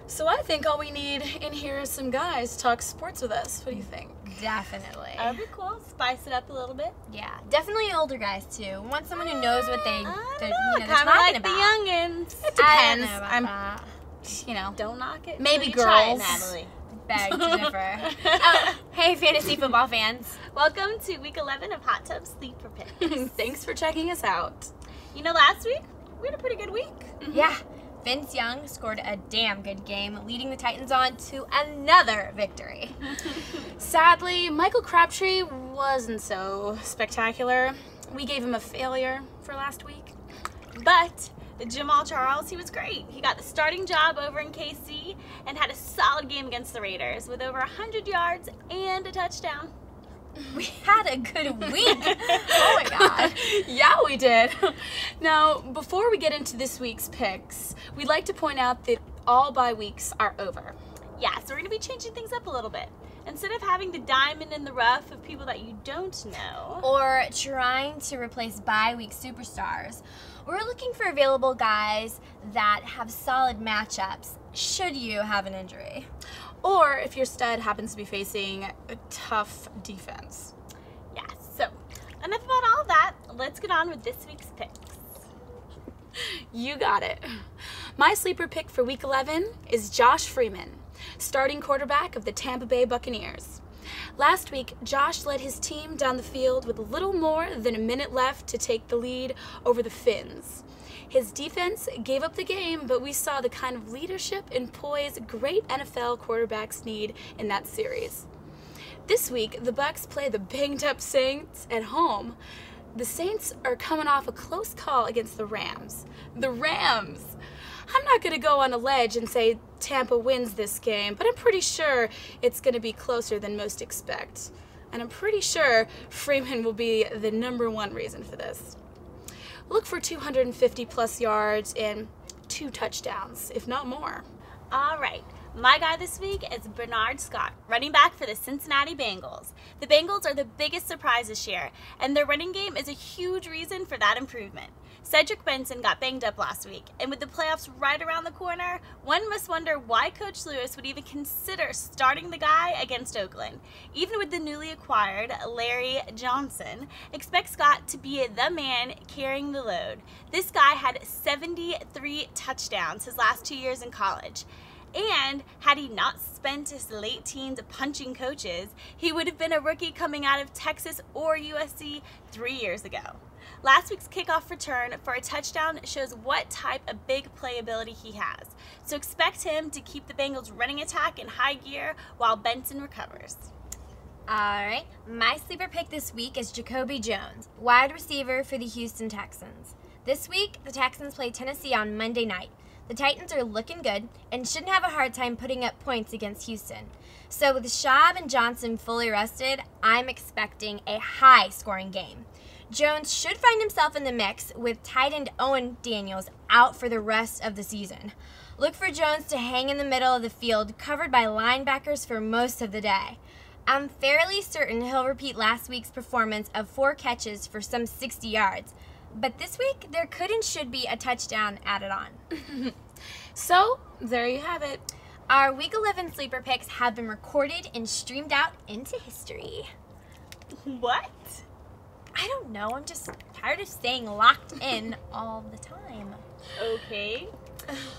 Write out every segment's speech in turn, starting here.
So I think all we need in here is some guys to talk sports with us. What do you think? Definitely. That would be cool. Spice it up a little bit. Yeah, definitely older guys too. Want someone who knows what they're Kind talking of like about. the youngins. It I don't depends. know about I'm, that. you know, Don't knock it. Maybe till you try it, girls. Natalie. Beg to differ. Hey, fantasy football fans. Welcome to week 11 of Hot Tub Sleeper Picks. Thanks for checking us out. You know, last week we had a pretty good week. Yeah, Vince Young scored a damn good game, leading the Titans on to another victory. Sadly, Michael Crabtree wasn't so spectacular. We gave him a failure for last week. But Jamal Charles, he was great. He got the starting job over in KC and had a solid game against the Raiders with over 100 yards and a touchdown. We had a good week. Oh my god. Yeah, we did. Now, before we get into this week's picks, we'd like to point out that all bye weeks are over. Yeah, so we're going to be changing things up a little bit. Instead of having the diamond in the rough of people that you don't know, Or trying to replace bye-week superstars, we're looking for available guys that have solid matchups should you have an injury. Or if your stud happens to be facing a tough defense. yeah, so enough about all of that. Let's get on with this week's picks. You got it. My sleeper pick for week 11 is Josh Freeman, starting quarterback of the Tampa Bay Buccaneers. Last week, Josh led his team down the field with a little more than a minute left to take the lead over the Finns. His defense gave up the game, but we saw the kind of leadership and poise great NFL quarterbacks need in that series. This week, the Bucs play the banged-up Saints at home. The Saints are coming off a close call against the Rams. The Rams! I'm not going to go on a ledge and say Tampa wins this game, but I'm pretty sure it's going to be closer than most expect. And I'm pretty sure Freeman will be the #1 reason for this. Look for 250-plus yards and 2 touchdowns, if not more. All right, my guy this week is Bernard Scott, running back for the Cincinnati Bengals. The Bengals are the biggest surprise this year, and their running game is a huge reason for that improvement. Cedric Benson got banged up last week, and with the playoffs right around the corner, one must wonder why Coach Lewis would even consider starting the guy against Oakland. Even with the newly acquired Larry Johnson, expect Scott to be the man carrying the load. This guy had 73 touchdowns his last 2 years in college. And had he not spent his late teens punching coaches, he would have been a rookie coming out of Texas or USC 3 years ago. Last week's kickoff return for a touchdown shows what type of big playability he has. So expect him to keep the Bengals running attack in high gear while Benson recovers. Alright, my sleeper pick this week is Jacoby Jones, wide receiver for the Houston Texans. This week, the Texans play Tennessee on Monday night. The Titans are looking good and shouldn't have a hard time putting up points against Houston. So with Schaub and Johnson fully rested, I'm expecting a high-scoring game. Jones should find himself in the mix with tight end Owen Daniels out for the rest of the season. Look for Jones to hang in the middle of the field, covered by linebackers for most of the day. I'm fairly certain he'll repeat last week's performance of 4 catches for some 60 yards. But this week, there could and should be a touchdown added on. So, there you have it. Our Week 11 sleeper picks have been recorded and streamed out into history. What? I don't know, I'm just tired of staying locked in all the time. Okay.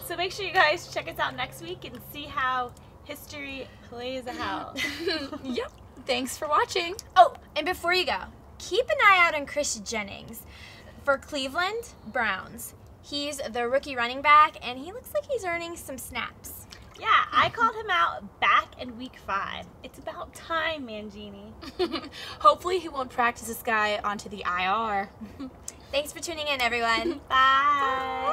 So make sure you guys check us out next week and see how history plays out. Yep. Thanks for watching. Oh, and before you go, keep an eye out on Chris Jennings for Cleveland Browns. He's the rookie running back, and he looks like he's earning some snaps. Yeah, I called him out back in week 5. It's about time, Mangini. Hopefully he won't practice this guy onto the IR. Thanks for tuning in, everyone. Bye.